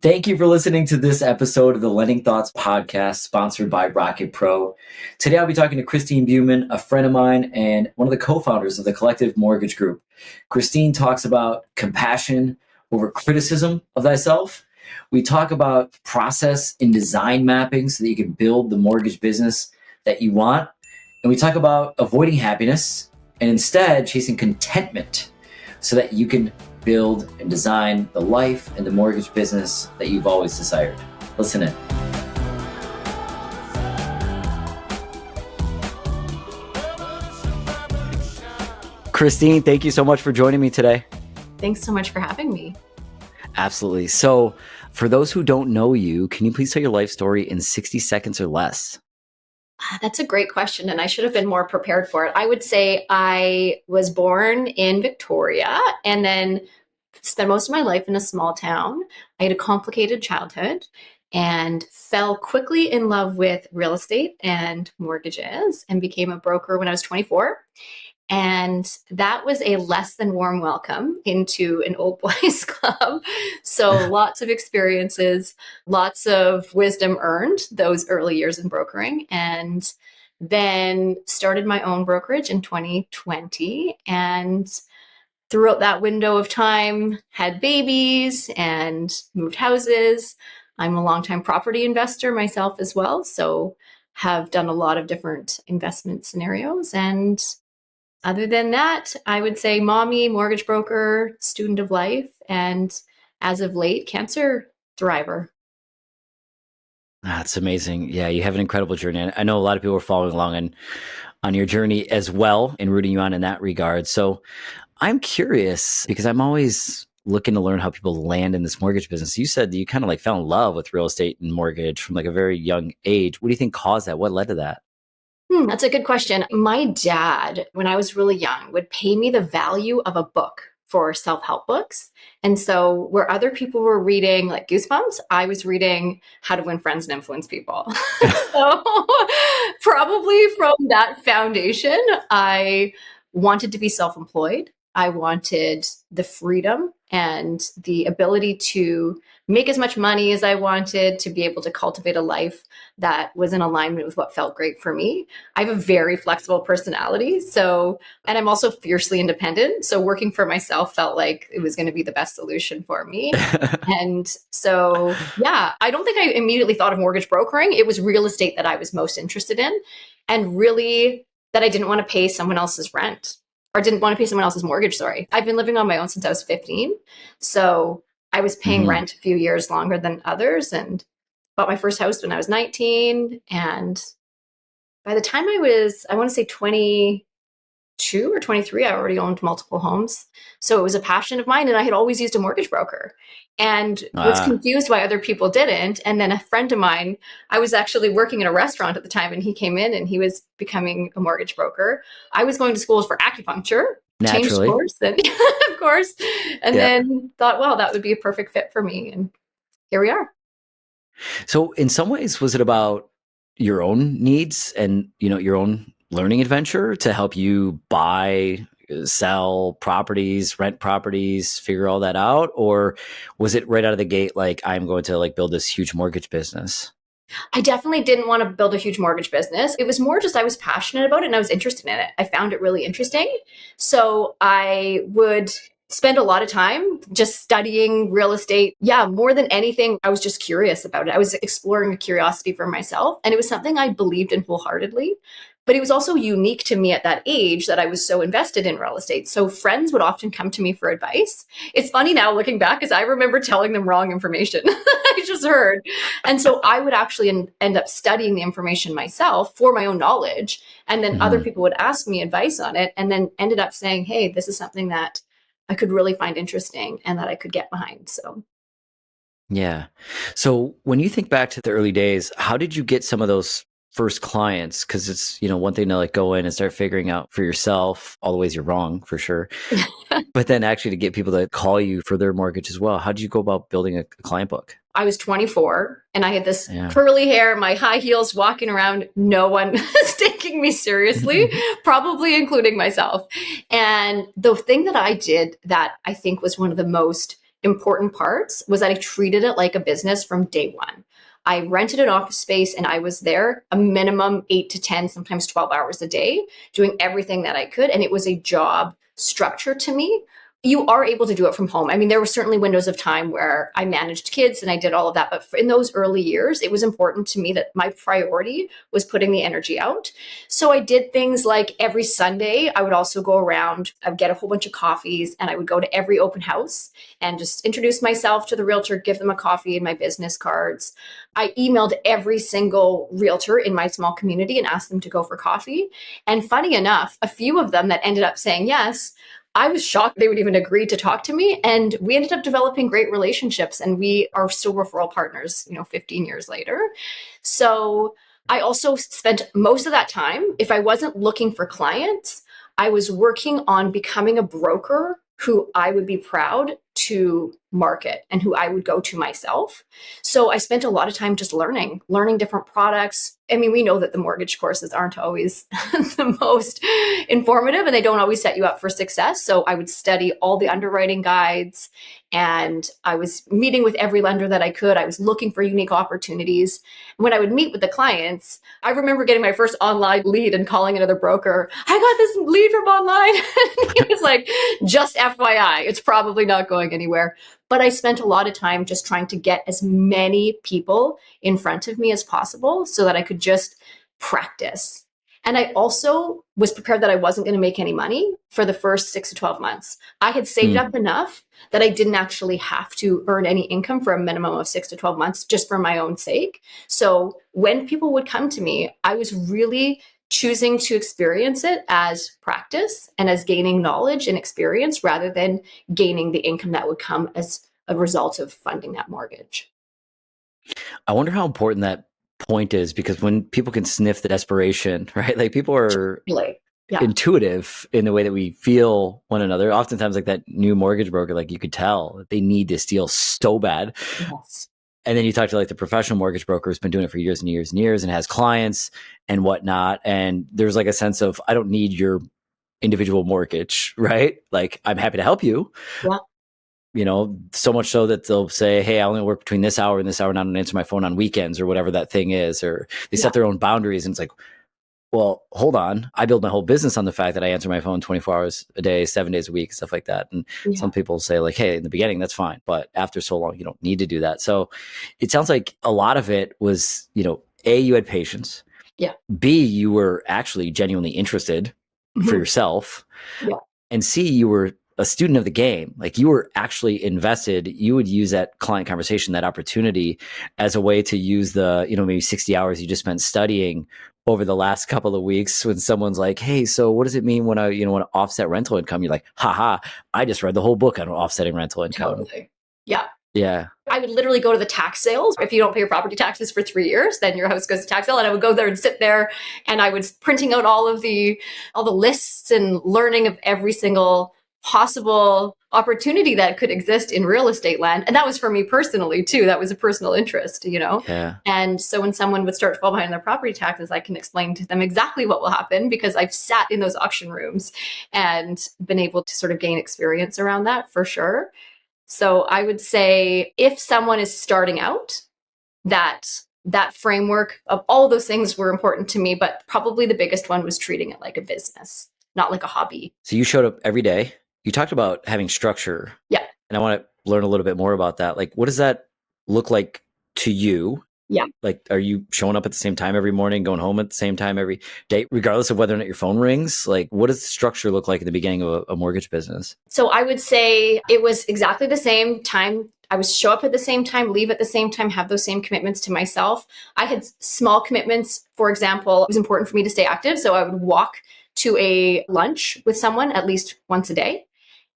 Thank you for listening to this episode of the Lending Thoughts podcast sponsored by Rocket Pro. Today I'll be talking to Christine Buemann, a friend of mine and one of the co-founders of the Collective Mortgage Group. Christine talks about compassion over criticism of thyself. We talk about process and design mapping so that you can build the mortgage business that you want. And we talk about avoiding happiness and instead chasing contentment so that you can build and design the life and the mortgage business that you've always desired. Listen in. Christine, thank you so much for joining me today. Thanks so much for having me. Absolutely. So for those who don't know you, can you please tell your life story in 60 seconds or less? That's a great question, and I should have been more prepared for it. I would say I was born in Victoria and then spent most of my life in a small town. I had a complicated childhood and fell quickly in love with real estate and mortgages and became a broker when I was 24. And that was a less than warm welcome into an old boys club. So lots of experiences, lots of wisdom earned those early years in brokering. And then started my own brokerage in 2020. And throughout that window of time, had babies and moved houses. I'm a longtime property investor myself as well. So have done a lot of different investment scenarios. And other than that, I would say mommy, mortgage broker, student of life, and as of late, cancer thriver. That's amazing. Yeah, you have an incredible journey. I know a lot of people are following along on your journey as well and rooting you on in that regard. So I'm curious because I'm always looking to learn how people land in this mortgage business. You said that you kind of like fell in love with real estate and mortgage from like a very young age. What do you think caused that? What led to that? That's a good question. My dad, when I was really young, would pay me the value of a book for self-help books. And so where other people were reading like Goosebumps, I was reading How to Win Friends and Influence People. So probably from that foundation, I wanted to be self-employed. I wanted the freedom and the ability to make as much money as I wanted, to be able to cultivate a life that was in alignment with what felt great for me. I have a very flexible personality. And I'm also fiercely independent. So working for myself felt like it was going to be the best solution for me. And so, yeah, I don't think I immediately thought of mortgage brokering. It was real estate that I was most interested in, and really that I didn't want to pay someone else's rent. Or didn't want to pay someone else's mortgage, sorry. I've been living on my own since I was 15. So I was paying rent a few years longer than others and bought my first house when I was 19. And by the time I want to say 22 or 23, I already owned multiple homes. So it was a passion of mine. And I had always used a mortgage broker and was confused why other people didn't. And then a friend of mine, I was actually working in a restaurant at the time, and he came in and he was becoming a mortgage broker. I was going to school for acupuncture, changed course, and of course, and then thought, well, that would be a perfect fit for me. And here we are. So in some ways, was it about your own needs and, your own learning adventure to help you buy, sell properties, rent properties, figure all that out? Or was it right out of the gate, like, I'm going to like build this huge mortgage business? I definitely didn't want to build a huge mortgage business. It was more just I was passionate about it and I was interested in it. I found it really interesting. So I would spend a lot of time just studying real estate. Yeah, more than anything, I was just curious about it. I was exploring a curiosity for myself. And it was something I believed in wholeheartedly. But it was also unique to me at that age that I was so invested in real estate. So friends would often come to me for advice. It's funny now looking back, because I remember telling them wrong information I just heard. And so I would actually end up studying the information myself for my own knowledge. And then other people would ask me advice on it, and then ended up saying, hey, this is something that I could really find interesting and that I could get behind. So. Yeah. So when you think back to the early days, how did you get some of those first clients? Because it's, one thing to like go in and start figuring out for yourself all the ways you're wrong, for sure. But then actually to get people to call you for their mortgage as well. How did you go about building a client book? I was 24 and I had this curly hair, my high heels, walking around. No one was taking me seriously, probably including myself. And the thing that I did that I think was one of the most important parts was that I treated it like a business from day one. I rented an office space and I was there a minimum 8 to 10, sometimes 12 hours a day, doing everything that I could. And it was a job structure to me. You are able to do it from home. I mean, there were certainly windows of time where I managed kids and I did all of that. But in those early years, it was important to me that my priority was putting the energy out. So I did things like every Sunday, I would also go around, I'd get a whole bunch of coffees, and I would go to every open house and just introduce myself to the realtor, give them a coffee and my business cards. I emailed every single realtor in my small community and asked them to go for coffee. And funny enough, a few of them that ended up saying yes, I was shocked they would even agree to talk to me. And we ended up developing great relationships, and we are still referral partners, 15 years later. So I also spent most of that time, if I wasn't looking for clients, I was working on becoming a broker who I would be proud to market and who I would go to myself. So I spent a lot of time just learning different products. I mean, we know that the mortgage courses aren't always the most informative and they don't always set you up for success. So I would study all the underwriting guides and I was meeting with every lender that I could. I was looking for unique opportunities. When I would meet with the clients, I remember getting my first online lead and calling another broker. I got this lead from online. He was like, just FYI, it's probably not going anywhere. But I spent a lot of time just trying to get as many people in front of me as possible so that I could just practice. And I also was prepared that I wasn't going to make any money for the first 6 to 12 months. I had saved up enough that I didn't actually have to earn any income for a minimum of 6 to 12 months just for my own sake. So when people would come to me, I was really choosing to experience it as practice and as gaining knowledge and experience rather than gaining the income that would come as a result of funding that mortgage. I wonder how important that point is, because when people can sniff the desperation, right? Like people are intuitive in the way that we feel one another. Oftentimes like that new mortgage broker, like you could tell that they need this deal so bad. Yes. And then you talk to like the professional mortgage broker who's been doing it for years and years and years and has clients and whatnot. And there's like a sense of, I don't need your individual mortgage, right? Like I'm happy to help you. Yeah. So much so that they'll say, hey, I only work between this hour and this hour and I don't answer my phone on weekends or whatever that thing is. Or they set their own boundaries. And it's like, well, hold on. I build my whole business on the fact that I answer my phone 24 hours a day, 7 days a week, stuff like that. And some people say like, hey, in the beginning, that's fine. But after so long, you don't need to do that. So it sounds like a lot of it was, A, you had patience. Yeah. B, you were actually genuinely interested for yourself. Yeah. And C, you were a student of the game. Like you were actually invested. You would use that client conversation, that opportunity as a way to use the, maybe 60 hours you just spent studying over the last couple of weeks when someone's like, hey, so what does it mean when I, want to offset rental income? You're like, haha, I just read the whole book on offsetting rental income. Totally. Yeah. Yeah. I would literally go to the tax sales. If you don't pay your property taxes for 3 years, then your house goes to tax sale. And I would go there and sit there and I was printing out all the lists and learning of every single possible opportunity that could exist in real estate land. And that was for me personally too. That was a personal interest, Yeah. And so when someone would start to fall behind their property taxes, I can explain to them exactly what will happen because I've sat in those auction rooms and been able to sort of gain experience around that for sure. So I would say if someone is starting out, that framework of all those things were important to me, but probably the biggest one was treating it like a business, not like a hobby. So you showed up every day. You talked about having structure. Yeah. And I want to learn a little bit more about that. Like, what does that look like to you? Yeah. Like, are you showing up at the same time every morning, going home at the same time every day, regardless of whether or not your phone rings? Like, what does the structure look like at the beginning of a mortgage business? So I would say it was exactly the same time. I would show up at the same time, leave at the same time, have those same commitments to myself. I had small commitments. For example, it was important for me to stay active. So I would walk to a lunch with someone at least once a day.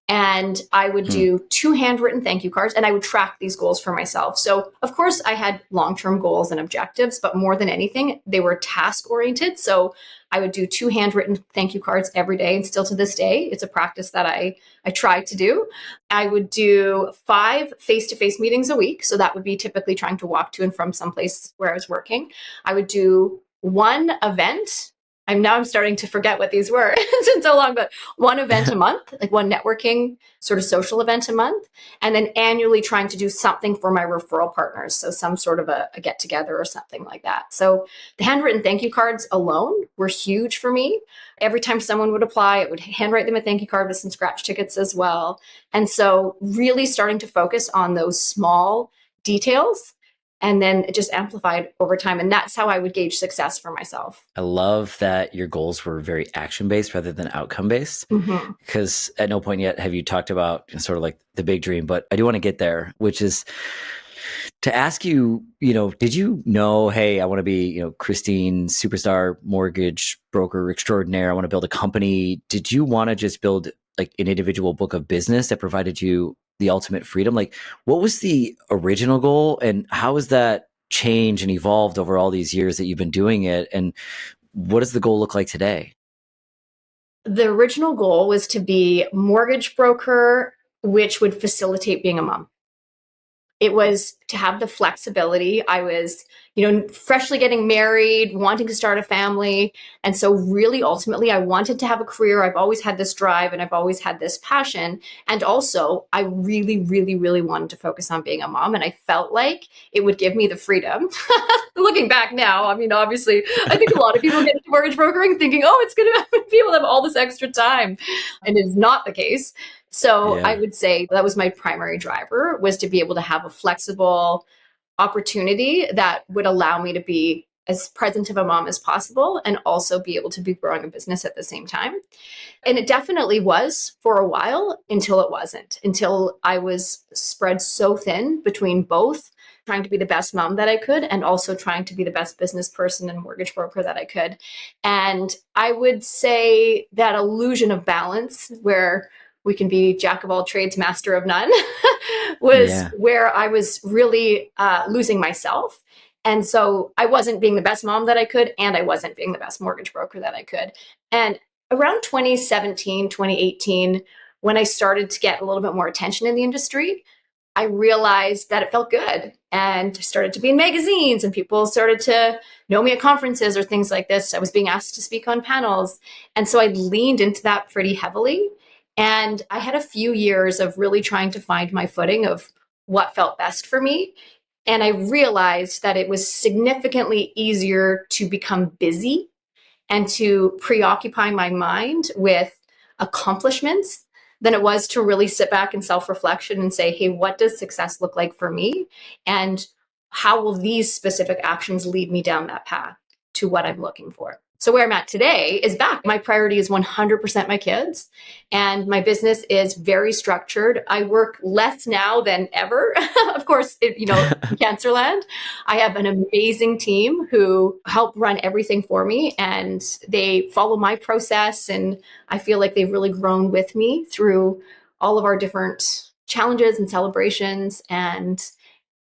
And I would do 2 handwritten thank you cards and I would track these goals for myself. So of course I had long-term goals and objectives, but more than anything, they were task oriented. So I would do 2 handwritten thank you cards every day. And still to this day, it's a practice that I try to do. I would do 5 face-to-face meetings a week. So that would be typically trying to walk to and from someplace where I was working. I would do 1 event I'm starting to forget what these were. It's been so long, but one event a month, like one networking sort of social event a month, and then annually trying to do something for my referral partners. So some sort of a get together or something like that. So the handwritten thank you cards alone were huge for me. Every time someone would apply, it would handwrite them a thank you card with some scratch tickets as well. And so really starting to focus on those small details, and then it just amplified over time. And that's how I would gauge success for myself. I love that your goals were very action based rather than outcome based, because at no point yet have you talked about sort of like the big dream, but I do want to get there, which is to ask you, did you know, hey, I want to be, Christine, superstar mortgage broker extraordinaire. I want to build a company. Did you want to just build like an individual book of business that provided you the ultimate freedom? Like, what was the original goal, and how has that changed and evolved over all these years that you've been doing it? And what does the goal look like today? The original goal was to be mortgage broker, which would facilitate being a mom. It was to have the flexibility. I was, freshly getting married, wanting to start a family. And so really, ultimately, I wanted to have a career. I've always had this drive and I've always had this passion. And also, I really, really, really wanted to focus on being a mom. And I felt like it would give me the freedom. Looking back now, I mean, obviously, I think a lot of people get into mortgage brokering thinking, oh, it's going to be able to have all this extra time. And it's not the case. So I would say that was my primary driver, was to be able to have a flexible opportunity that would allow me to be as present of a mom as possible and also be able to be growing a business at the same time. And it definitely was for a while, until it wasn't, until I was spread so thin between both trying to be the best mom that I could and also trying to be the best business person and mortgage broker that I could. And I would say that illusion of balance, where we can be jack of all trades, master of none, was where I was really losing myself. And so I wasn't being the best mom that I could, and I wasn't being the best mortgage broker that I could. And around 2017, 2018, when I started to get a little bit more attention in the industry, I realized that it felt good, and started to be in magazines, and people started to know me at conferences or things like this. I was being asked to speak on panels. And so I leaned into that pretty heavily. And I had a few years of really trying to find my footing of what felt best for me. And I realized that it was significantly easier to become busy and to preoccupy my mind with accomplishments than it was to really sit back in self-reflection and say, hey, what does success look like for me? And how will these specific actions lead me down that path to what I'm looking for? So where I'm at today is back. My priority is 100% my kids, and my business is very structured. I work less now than ever. Of course, in Cancerland, I have an amazing team who help run everything for me, and they follow my process. And I feel like they've really grown with me through all of our different challenges and celebrations. And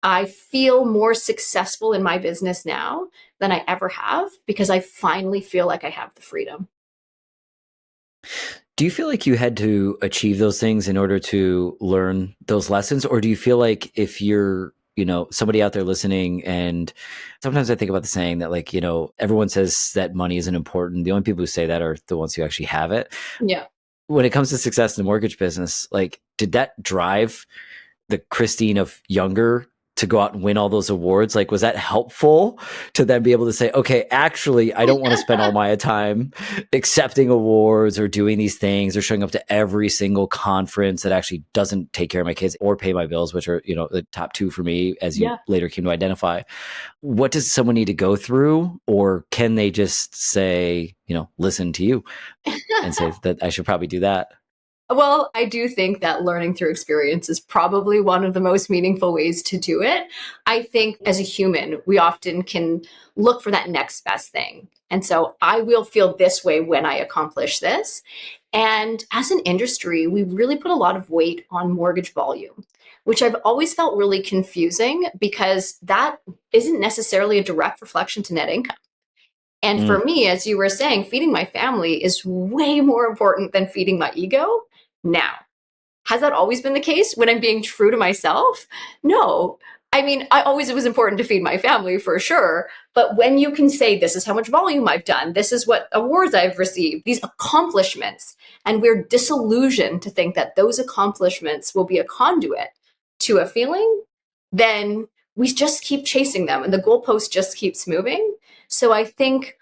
I feel more successful in my business now than I ever have, because I finally feel like I have the freedom. Do you feel like you had to achieve those things in order to learn those lessons? Or do you feel like if you're, somebody out there listening, and sometimes I think about the saying that, like, everyone says that money isn't important. The only people who say that are the ones who actually have it. Yeah. When it comes to success in the mortgage business, like, did that drive the Christine of younger to go out and win all those awards? Like, was that helpful to then be able to say, okay, actually, I don't want to spend all my time accepting awards or doing these things or showing up to every single conference that actually doesn't take care of my kids or pay my bills, which are, the top two for me, as you later came to identify. What does someone need to go through? Or can they just say, listen to you and say that I should probably do that? Well, I do think that learning through experience is probably one of the most meaningful ways to do it. I think as a human, we often can look for that next best thing. And so I will feel this way when I accomplish this. And as an industry, we really put a lot of weight on mortgage volume, which I've always felt really confusing, because that isn't necessarily a direct reflection to net income. And for me, as you were saying, feeding my family is way more important than feeding my ego. Now, has that always been the case when I'm being true to myself? No. I mean, it was important to feed my family for sure. But when you can say, this is how much volume I've done, this is what awards I've received, these accomplishments, and we're disillusioned to think that those accomplishments will be a conduit to a feeling, then we just keep chasing them and the goalpost just keeps moving. So I think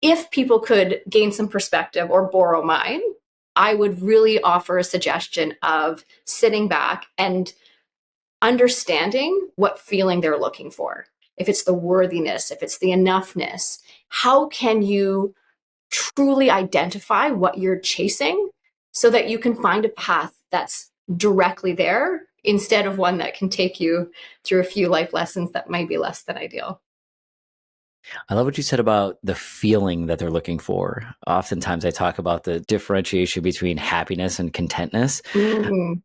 if people could gain some perspective or borrow mine, I would really offer a suggestion of sitting back and understanding what feeling they're looking for. If it's the worthiness, if it's the enoughness, how can you truly identify what you're chasing so that you can find a path that's directly there instead of one that can take you through a few life lessons that might be less than ideal. I love what you said about the feeling that they're looking for. Oftentimes I talk about the differentiation between happiness and contentness. Mm-hmm.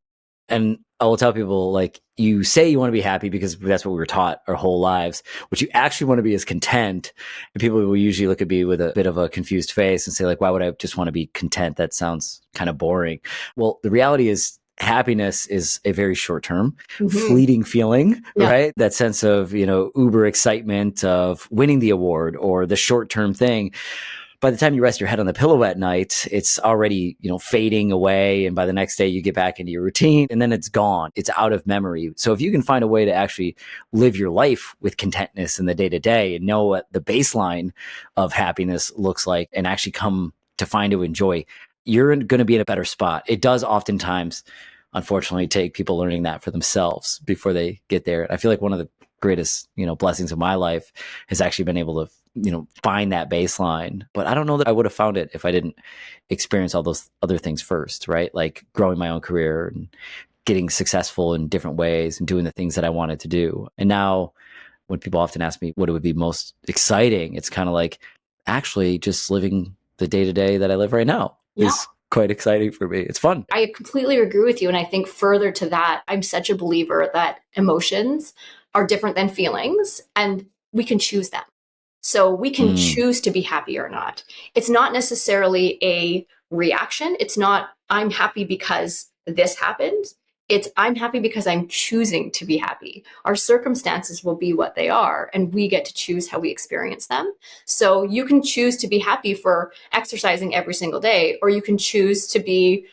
And I will tell people, like, you say you want to be happy because that's what we were taught our whole lives. What you actually want to be is content. And people will usually look at me with a bit of a confused face and say, like, why would I just want to be content? That sounds kind of boring. Well, the reality is happiness is a very short term, fleeting feeling, right? That sense of, uber excitement of winning the award or the short term thing. By the time you rest your head on the pillow at night, it's already, fading away. And by the next day you get back into your routine and then it's gone. It's out of memory. So if you can find a way to actually live your life with contentness in the day to day and know what the baseline of happiness looks like and actually come to find to enjoy, you're going to be in a better spot. It does oftentimes, unfortunately, take people learning that for themselves before they get there. I feel like one of the greatest, blessings of my life has actually been able to, find that baseline. But I don't know that I would have found it if I didn't experience all those other things first, right? Like growing my own career and getting successful in different ways and doing the things that I wanted to do. And now when people often ask me what it would be most exciting, it's kind of like actually just living the day to day that I live right now is quite exciting for me. It's fun. I completely agree with you. And I think further to that, I'm such a believer that emotions are different than feelings and we can choose them. So we can choose to be happy or not. It's not necessarily a reaction. It's not, I'm happy because this happened. It's, I'm happy because I'm choosing to be happy. Our circumstances will be what they are, and we get to choose how we experience them. So you can choose to be happy for exercising every single day, or you can choose to be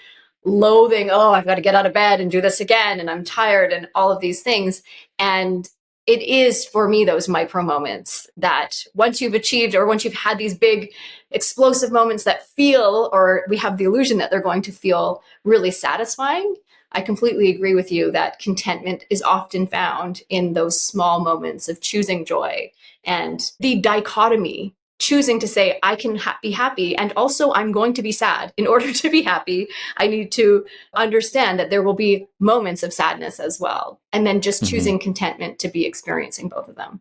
loathing, oh, I've got to get out of bed and do this again, and I'm tired, and all of these things. And it is for me those micro moments that once you've achieved or once you've had these big explosive moments that feel, or we have the illusion that they're going to feel really satisfying. I completely agree with you that contentment is often found in those small moments of choosing joy and the dichotomy, choosing to say, I can be happy and also I'm going to be sad. In order to be happy, I need to understand that there will be moments of sadness as well. And then just choosing contentment to be experiencing both of them.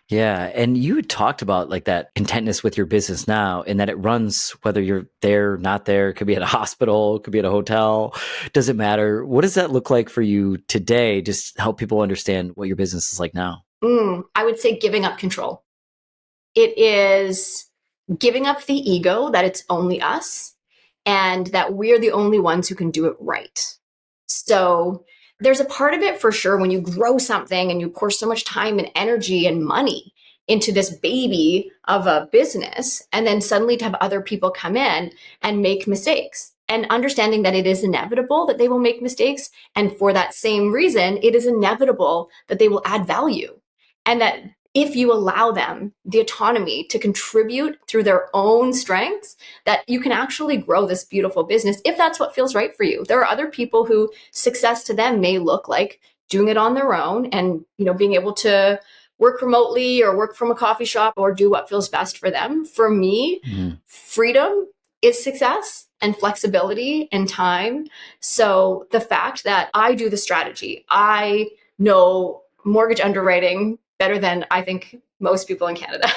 Yeah. And you talked about like that contentness with your business now and that it runs whether you're there, not there, it could be at a hospital, it could be at a hotel, doesn't matter. What does that look like for you today? Just help people understand what your business is like now. I would say giving up control. It is giving up the ego that it's only us and that we're the only ones who can do it right. So there's a part of it for sure when you grow something and you pour so much time and energy and money into this baby of a business, and then suddenly to have other people come in and make mistakes and understanding that it is inevitable that they will make mistakes. And for that same reason, it is inevitable that they will add value. And that if you allow them the autonomy to contribute through their own strengths, that you can actually grow this beautiful business if that's what feels right for you. There are other people who success to them may look like doing it on their own and, being able to work remotely or work from a coffee shop or do what feels best for them. For me, freedom is success and flexibility and time. So the fact that I do the strategy, I know mortgage underwriting better than I think most people in Canada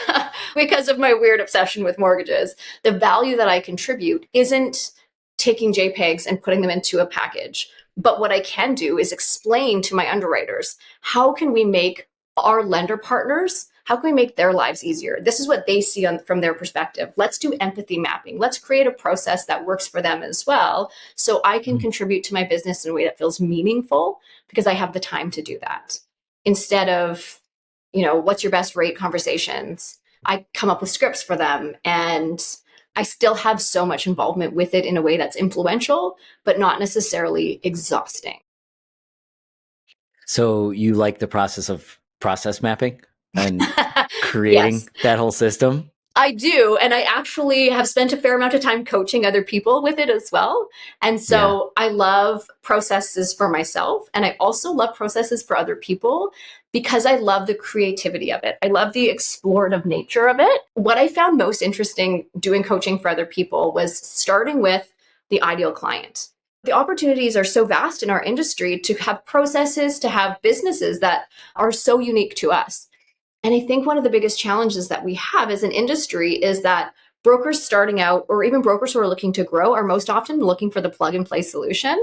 because of my weird obsession with mortgages. The value that I contribute isn't taking JPEGs and putting them into a package. But what I can do is explain to my underwriters, how can we make our lender partners, how can we make their lives easier? This is what they see from their perspective. Let's do empathy mapping. Let's create a process that works for them as well. So I can contribute to my business in a way that feels meaningful because I have the time to do that. instead of, what's your best rate conversations. I come up with scripts for them, and I still have so much involvement with it in a way that's influential, but not necessarily exhausting. So you like the process of process mapping and creating Yes. that whole system? I do. And I actually have spent a fair amount of time coaching other people with it as well. And so I love processes for myself. And I also love processes for other people because I love the creativity of it. I love the explorative nature of it. What I found most interesting doing coaching for other people was starting with the ideal client. The opportunities are so vast in our industry to have processes, to have businesses that are so unique to us. And I think one of the biggest challenges that we have as an industry is that brokers starting out, or even brokers who are looking to grow, are most often looking for the plug and play solution.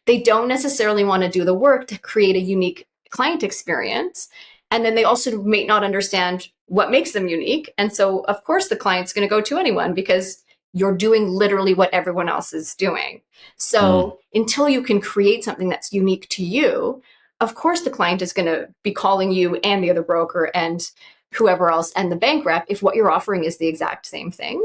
They don't necessarily want to do the work to create a unique client experience. And then they also may not understand what makes them unique. And so, of course, the client's going to go to anyone because you're doing literally what everyone else is doing. So until you can create something that's unique to you, of course, the client is going to be calling you and the other broker and whoever else and the bank rep if what you're offering is the exact same thing.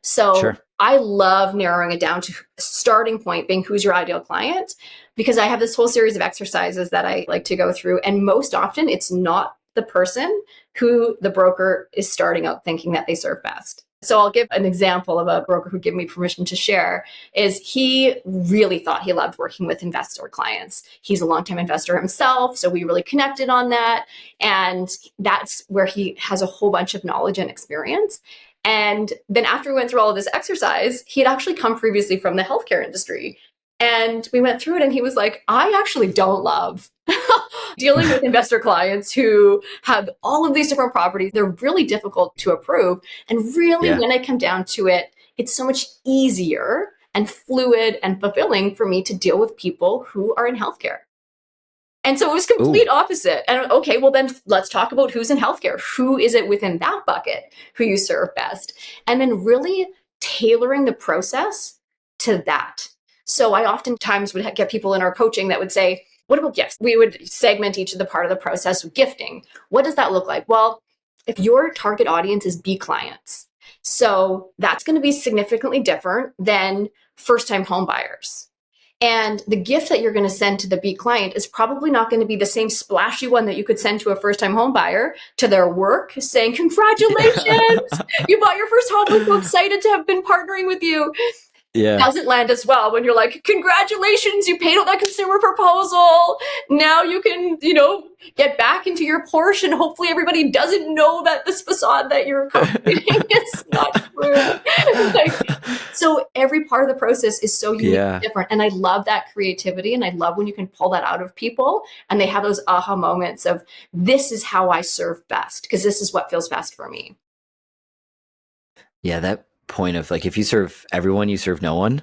So I love narrowing it down to starting point being who's your ideal client, because I have this whole series of exercises that I like to go through. And most often it's not the person who the broker is starting out thinking that they serve best. So I'll give an example of a broker who gave me permission to share. Is he really thought he loved working with investor clients. He's a longtime investor himself, so we really connected on that. And that's where he has a whole bunch of knowledge and experience. And then after we went through all of this exercise, he had actually come previously from the healthcare industry. And we went through it and he was like, I actually don't love dealing with investor clients who have all of these different properties. They're really difficult to approve. And really, when I come down to it, it's so much easier and fluid and fulfilling for me to deal with people who are in healthcare. And so it was complete opposite. And okay, well then let's talk about who's in healthcare. Who is it within that bucket who you serve best? And then really tailoring the process to that. So I oftentimes would get people in our coaching that would say, what about gifts? We would segment each of the part of the process with gifting. What does that look like? Well, if your target audience is B clients, so that's going to be significantly different than first-time home buyers. And the gift that you're going to send to the B client is probably not going to be the same splashy one that you could send to a first-time home buyer to their work saying, congratulations, you bought your first home. We're so excited to have been partnering with you. Doesn't land as well when you're like, congratulations, you paid out that consumer proposal. Now you can, get back into your Porsche, and hopefully everybody doesn't know that this facade that you're cultivating is not true. So every part of the process is so unique and different. And I love that creativity. And I love when you can pull that out of people and they have those aha moments of, this is how I serve best, because this is what feels best for me. Yeah, that point of like, if you serve everyone, you serve no one,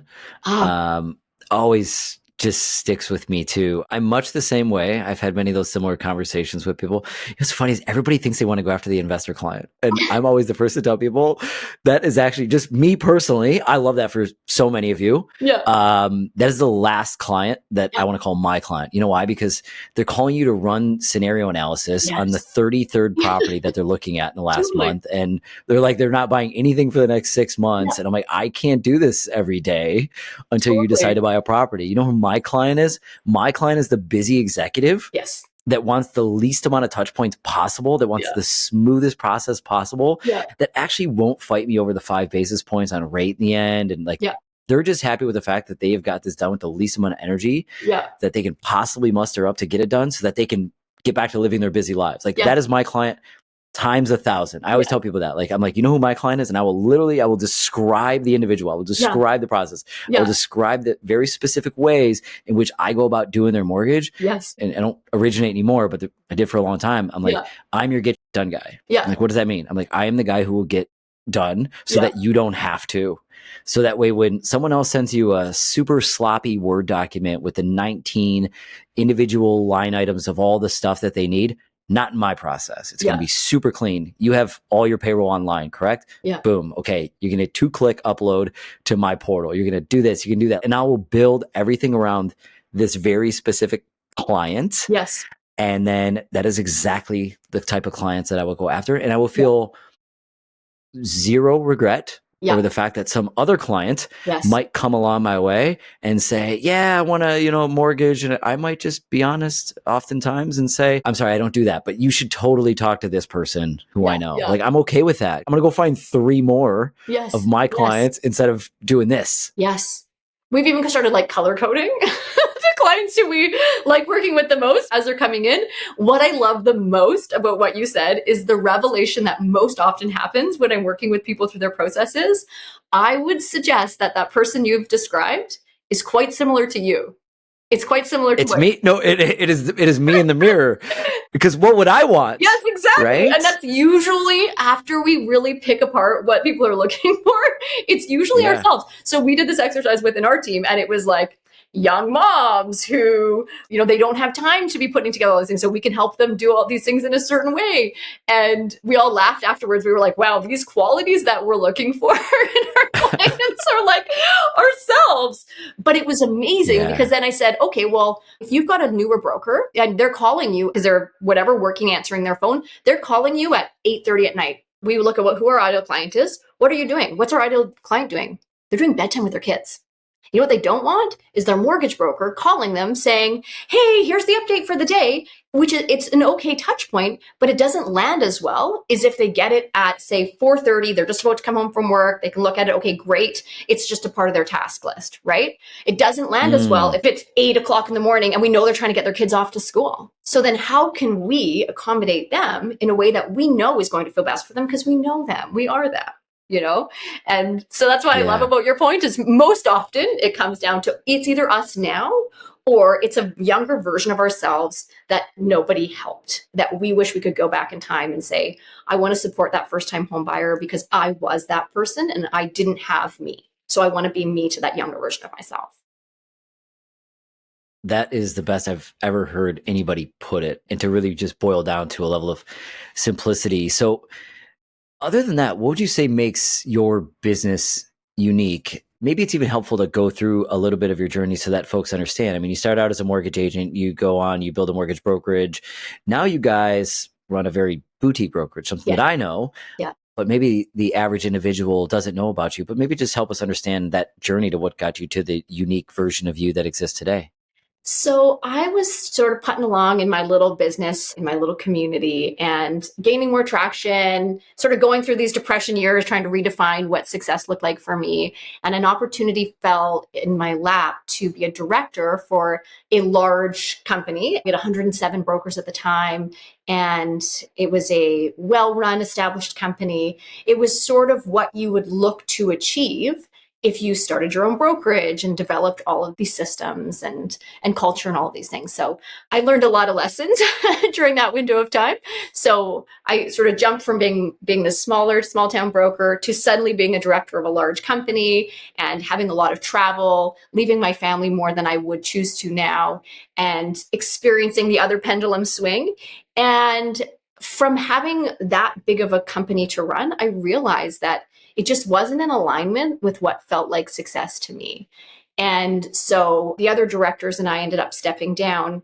always just sticks with me too. I'm much the same way. I've had many of those similar conversations with people. What's funny is everybody thinks they want to go after the investor client. And I'm always the first to tell people that is actually just me personally. I love that for so many of you. That is the last client that I want to call my client. You know why? Because they're calling you to run scenario analysis on the 33rd property that they're looking at in the last month. And they're like, they're not buying anything for the next 6 months. And I'm like, I can't do this every day until you decide to buy a property. You know who my client is? My client is the busy executive that wants the least amount of touch points possible, that wants the smoothest process possible, that actually won't fight me over the 5 basis points on rate in the end. And like, they're just happy with the fact that they have got this done with the least amount of energy that they can possibly muster up to get it done so that they can get back to living their busy lives. Like that is my client times 1,000. I always tell people that, like, I'm like, you know who my client is? And I will describe the individual. I will describe the process. I will describe the very specific ways in which I go about doing their mortgage. And I don't originate anymore, but I did for a long time. I'm like, I'm your get done guy. I'm like, what does that mean? I'm like, I am the guy who will get done so that you don't have to. So that way, when someone else sends you a super sloppy Word document with the 19 individual line items of all the stuff that they need, not in my process. It's going to be super clean. You have all your payroll online, correct? Boom. Okay. You're going to 2-click upload to my portal. You're going to do this. You can do that. And I will build everything around this very specific client. And then that is exactly the type of clients that I will go after. And I will feel zero regret over the fact that some other client might come along my way and say, yeah, I want to, mortgage. And I might just be honest oftentimes and say, I'm sorry, I don't do that, but you should totally talk to this person who I know. Like, I'm okay with that. I'm going to go find 3 more of my clients instead of doing this. Yes. We've even started like color coding the clients who we like working with the most as they're coming in. What I love the most about what you said is the revelation that most often happens when I'm working with people through their processes. I would suggest that that person you've described is quite similar to you. It's quite similar to me. No, it is me in the mirror. Because what would I want? Yes, exactly. Right? And that's usually after we really pick apart what people are looking for. It's usually ourselves. So we did this exercise within our team, and it was like young moms who, they don't have time to be putting together all these things. So we can help them do all these things in a certain way. And we all laughed afterwards. We were like, wow, these qualities that we're looking for in our clients are like ourselves. But it was amazing because then I said, okay, well, if you've got a newer broker and they're calling you because they're whatever working, answering their phone, they're calling you at 8:30 at night. We look at who our ideal client is. What are you doing? What's our ideal client doing? They're doing bedtime with their kids. You know what they don't want is their mortgage broker calling them saying, hey, here's the update for the day, which is, it's an okay touch point, but it doesn't land as well as if they get it at, say, 4:30. They're just about to come home from work. They can look at it. Okay, great. It's just a part of their task list, right? It doesn't land as well if it's 8:00 in the morning and we know they're trying to get their kids off to school. So then how can we accommodate them in a way that we know is going to feel best for them because we know them. We are them. And so that's what I love about your point is most often it comes down to it's either us now or it's a younger version of ourselves that nobody helped, that we wish we could go back in time and say, I want to support that first-time home buyer because I was that person and I didn't have me. So I want to be me to that younger version of myself. That is the best I've ever heard anybody put it, and to really just boil down to a level of simplicity. So other than that, what would you say makes your business unique? Maybe it's even helpful to go through a little bit of your journey so that folks understand. I mean, you start out as a mortgage agent, you go on, you build a mortgage brokerage. Now you guys run a very boutique brokerage, something that I know, but maybe the average individual doesn't know about you, but maybe just help us understand that journey to what got you to the unique version of you that exists today. So I was sort of putting along in my little business, in my little community and gaining more traction, sort of going through these depression years, trying to redefine what success looked like for me. And an opportunity fell in my lap to be a director for a large company. We had 107 brokers at the time, and it was a well-run, established company. It was sort of what you would look to achieve if you started your own brokerage and developed all of these systems and culture and all of these things. So I learned a lot of lessons during that window of time. So I sort of jumped from being this smaller, small town broker to suddenly being a director of a large company and having a lot of travel, leaving my family more than I would choose to now, and experiencing the other pendulum swing. And from having that big of a company to run, I realized that it just wasn't in alignment with what felt like success to me. And so the other directors and I ended up stepping down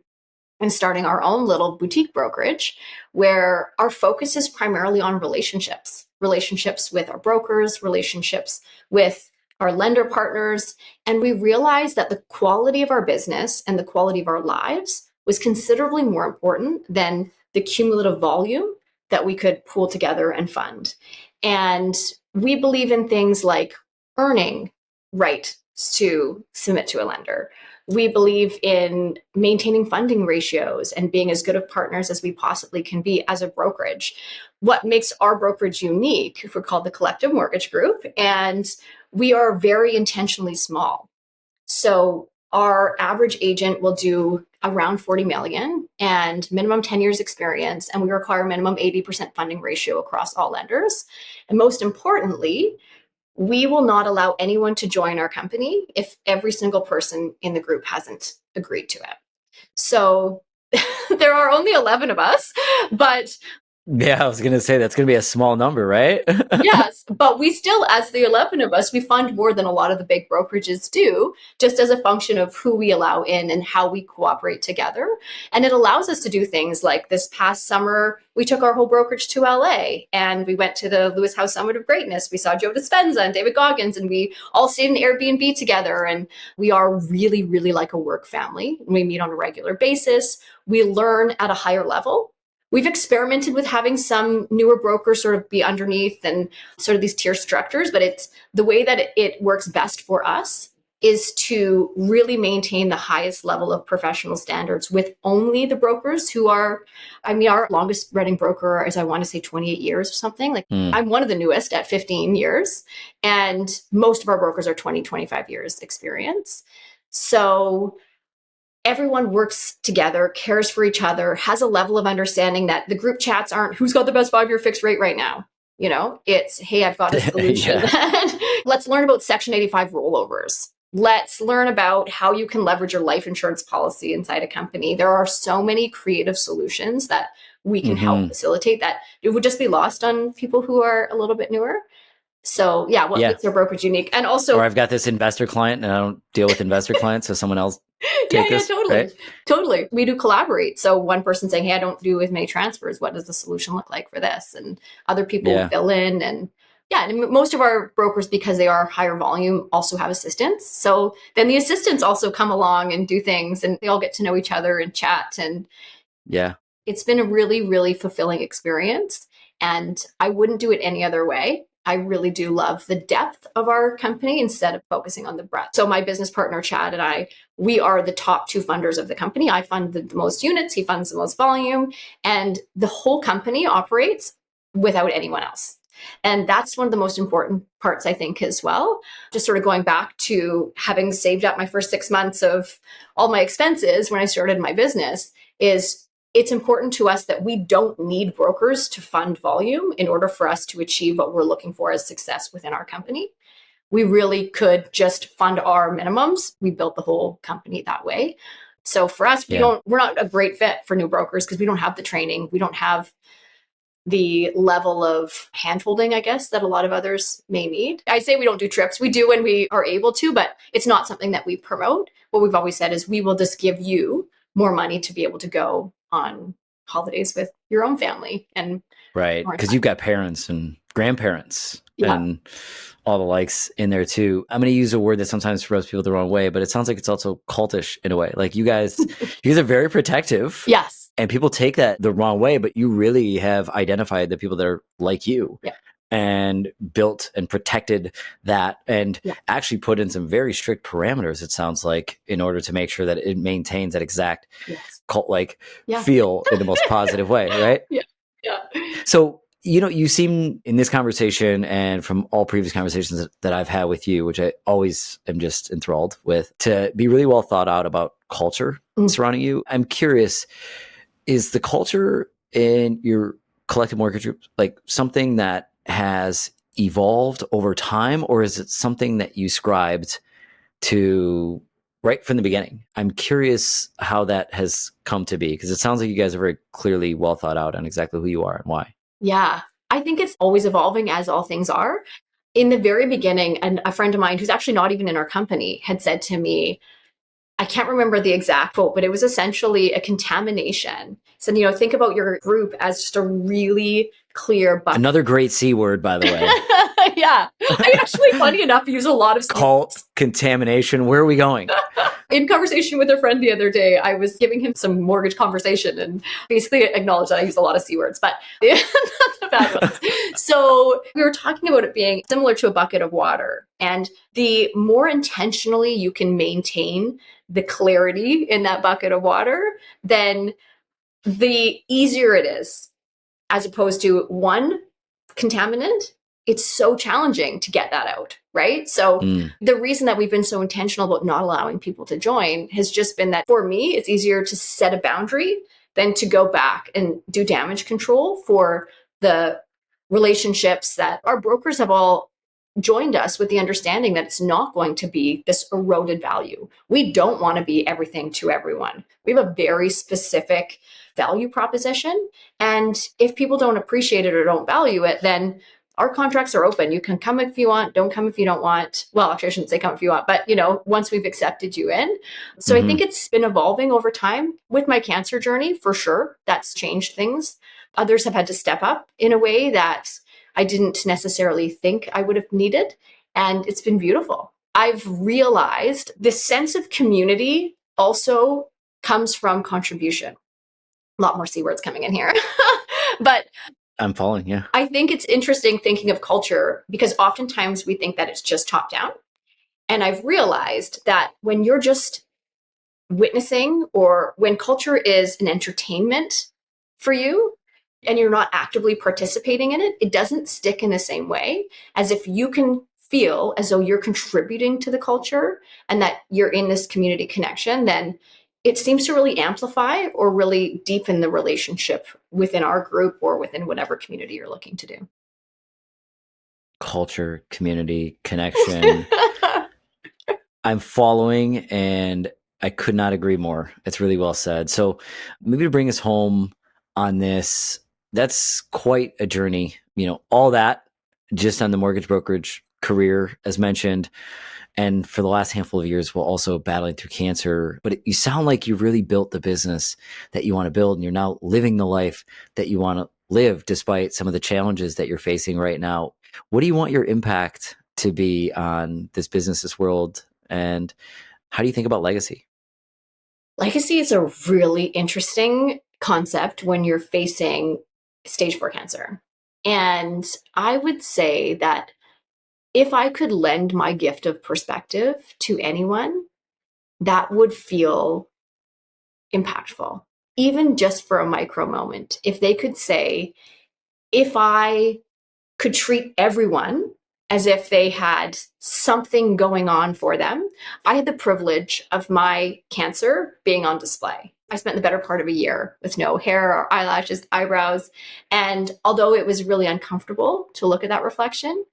and starting our own little boutique brokerage where our focus is primarily on relationships with our brokers, relationships with our lender partners. And we realized that the quality of our business and the quality of our lives was considerably more important than the cumulative volume that we could pool together and fund. And we believe in things like earning rights to submit to a lender. We believe in maintaining funding ratios and being as good of partners as we possibly can be as a brokerage. What makes our brokerage unique, we're called the Collective Mortgage Group, and we are very intentionally small. So our average agent will do around 40 million and minimum 10 years experience, and we require a minimum 80% funding ratio across all lenders. And most importantly, we will not allow anyone to join our company if every single person in the group hasn't agreed to it. So there are only 11 of us, but Yeah, I was going to say that's going to be a small number, right? Yes, but we still, as the 11 of us, we fund more than a lot of the big brokerages do, just as a function of who we allow in and how we cooperate together. And it allows us to do things like this past summer, we took our whole brokerage to LA and we went to the Lewis House Summit of Greatness. We saw Joe Dispenza and David Goggins, and we all stayed in Airbnb together. And we are really, really like a work family. We meet on a regular basis. We learn at a higher level. We've experimented with having some newer brokers sort of be underneath and sort of these tier structures, but it's the way that it works best for us is to really maintain the highest level of professional standards with only the brokers who are, I mean, our longest running broker is, I want to say 28 years or something. Like I'm one of the newest at 15 years, and most of our brokers are 20, 25 years experience. So everyone works together, cares for each other, has a level of understanding that the group chats aren't who's got the best 5-year fixed rate right now. You know, it's, hey, I've got a solution. Let's learn about Section 85 rollovers. Let's learn about how you can leverage your life insurance policy inside a company. There are so many creative solutions that we can help facilitate that it would just be lost on people who are a little bit newer. So yeah, what makes our brokerage unique? And also, or I've got this investor client and I don't deal with investor clients, so someone else take this. Totally. Right? Totally. We do collaborate. So one person saying, hey, I don't do as many transfers. What does the solution look like for this? And other people fill in. And and most of our brokers, because they are higher volume, also have assistants. So then the assistants also come along and do things, and they all get to know each other and chat. And it's been a really, really fulfilling experience. And I wouldn't do it any other way. I really do love the depth of our company instead of focusing on the breadth. So my business partner, Chad, and I, we are the top two funders of the company. I fund the most units, he funds the most volume, and the whole company operates without anyone else. And that's one of the most important parts, I think, as well. Just sort of going back to having saved up my first 6 months of all my expenses when I started my business is it's important to us that we don't need brokers to fund volume in order for us to achieve what we're looking for as success within our company. We really could just fund our minimums. We built the whole company that way. So for us, we're not a great fit for new brokers because we don't have the training. We don't have the level of handholding, I guess, that a lot of others may need. I say we don't do trips. We do when we are able to, but it's not something that we promote. What we've always said is we will just give you more money to be able to go on holidays with your own family. And right, because you've got parents and grandparents and all the likes in there too. I'm going to use a word that sometimes rubs people the wrong way, but it sounds like it's also cultish in a way. Like you guys are very protective. Yes. And people take that the wrong way, but you really have identified the people that are like you and built and protected that and actually put in some very strict parameters, it sounds like, in order to make sure that it maintains that exact cult-like feel in the most positive way, right? So, you know, you seem in this conversation and from all previous conversations that I've had with you, which I always am just enthralled with, to be really well thought out about culture surrounding you. I'm curious, is the culture in your collective mortgage group like something that has evolved over time, or is it something that you scribed to right from the beginning? I'm curious how that has come to be, because it sounds like you guys are very clearly well thought out on exactly who you are and why. Yeah, I think it's always evolving, as all things are. In the very beginning, and a friend of mine who's actually not even in our company had said to me, I can't remember the exact quote, but it was essentially a contamination. So, you know, think about your group as just a really clear bucket. Another great C word, by the way. I actually, funny enough, use a lot of cult contamination. Where are we going? In conversation with a friend the other day, I was giving him some mortgage conversation and basically acknowledged that I use a lot of C words, but not the bad ones. So we were talking about it being similar to a bucket of water. And the more intentionally you can maintain the clarity in that bucket of water, then the easier it is, as opposed to one contaminant. It's so challenging to get that out, right? So the reason that we've been so intentional about not allowing people to join has just been that for me, it's easier to set a boundary than to go back and do damage control for the relationships that our brokers have all joined us with the understanding that it's not going to be this eroded value. We don't want to be everything to everyone. We have a very specific value proposition. And if people don't appreciate it or don't value it, then our contracts are open. You can come if you want, don't come if you don't want. Well, actually, I shouldn't say come if you want, but once we've accepted you in. So I think it's been evolving over time with my cancer journey, for sure. That's changed things. Others have had to step up in a way that I didn't necessarily think I would have needed. And it's been beautiful. I've realized this sense of community also comes from contribution. A lot more C words coming in here. But I'm following, yeah. I think it's interesting thinking of culture because oftentimes we think that it's just top down. And I've realized that when you're just witnessing or when culture is an entertainment for you and you're not actively participating in it, it doesn't stick in the same way as if you can feel as though you're contributing to the culture and that you're in this community connection, then it seems to really amplify or really deepen the relationship within our group or within whatever community you're looking to do. Culture, community, connection. I'm following, and I could not agree more. It's really well said. So maybe to bring us home on this, that's quite a journey. All that just on the mortgage brokerage career, as mentioned. And for the last handful of years, while also battling through cancer. But you sound like you really built the business that you want to build, and you're now living the life that you want to live despite some of the challenges that you're facing right now. What do you want your impact to be on this business, this world? And how do you think about legacy? Legacy is a really interesting concept when you're facing stage 4 cancer. And I would say that if I could lend my gift of perspective to anyone, that would feel impactful, even just for a micro moment. If they could say, if I could treat everyone as if they had something going on for them. I had the privilege of my cancer being on display. I spent the better part of a year with no hair or eyelashes, eyebrows. And although it was really uncomfortable to look at that reflection,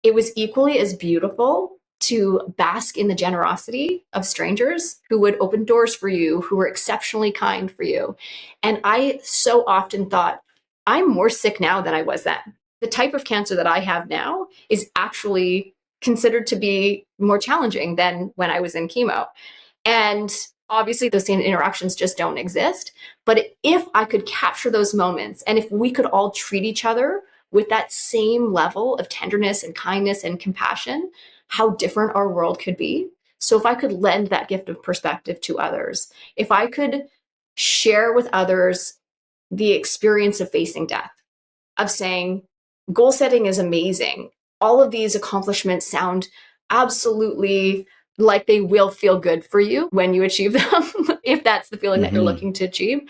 it was equally as beautiful to bask in the generosity of strangers who would open doors for you, who were exceptionally kind for you. And I so often thought, I'm more sick now than I was then. The type of cancer that I have now is actually considered to be more challenging than when I was in chemo. And obviously those same interactions just don't exist. But if I could capture those moments and if we could all treat each other with that same level of tenderness and kindness and compassion, how different our world could be. So if I could lend that gift of perspective to others, if I could share with others the experience of facing death, of saying, goal setting is amazing. All of these accomplishments sound absolutely like they will feel good for you when you achieve them, if that's the feeling that you're looking to achieve.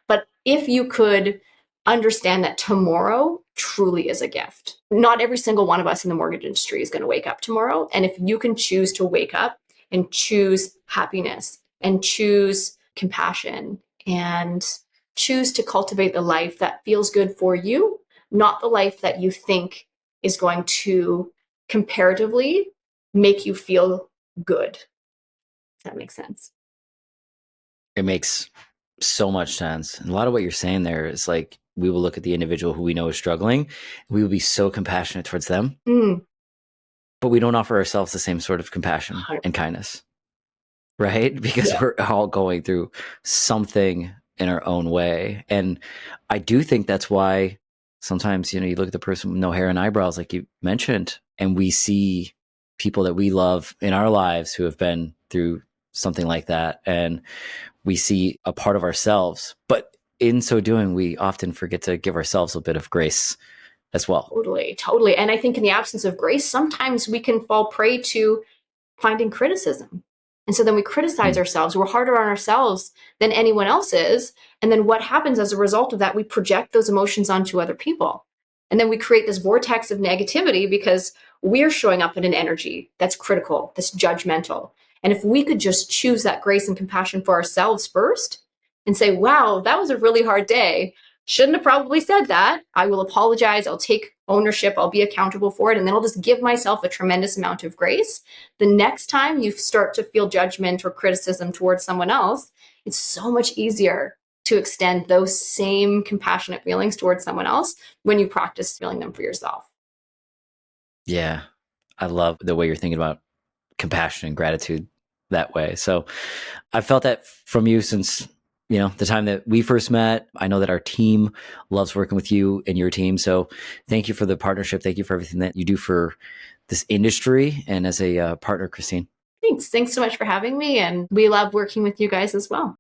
But if you could understand that tomorrow truly is a gift. Not every single one of us in the mortgage industry is going to wake up tomorrow. And if you can choose to wake up and choose happiness and choose compassion and choose to cultivate the life that feels good for you, not the life that you think is going to comparatively make you feel good. If that makes sense. It makes so much sense. And a lot of what you're saying there is like, we will look at the individual who we know is struggling. We will be so compassionate towards them, but we don't offer ourselves the same sort of compassion and kindness, right? Because we're all going through something in our own way. And I do think that's why sometimes, you look at the person with no hair and eyebrows, like you mentioned, and we see people that we love in our lives who have been through something like that. And we see a part of ourselves, but in so doing, we often forget to give ourselves a bit of grace as well. Totally. And I think in the absence of grace, sometimes we can fall prey to finding criticism. And so then we criticize ourselves. We're harder on ourselves than anyone else is. And then what happens as a result of that, we project those emotions onto other people. And then we create this vortex of negativity because we're showing up in an energy that's critical, that's judgmental. And if we could just choose that grace and compassion for ourselves first and say, wow, that was a really hard day, shouldn't have probably said that. I will apologize. I'll take ownership. I'll be accountable for it. And then I'll just give myself a tremendous amount of grace. The next time you start to feel judgment or criticism towards someone else, it's so much easier to extend those same compassionate feelings towards someone else when you practice feeling them for yourself. Yeah. I love the way you're thinking about compassion and gratitude that way. So I felt that from you since, the time that we first met. I know that our team loves working with you and your team. So thank you for the partnership. Thank you for everything that you do for this industry and as a partner, Christine. Thanks. Thanks so much for having me. And we love working with you guys as well.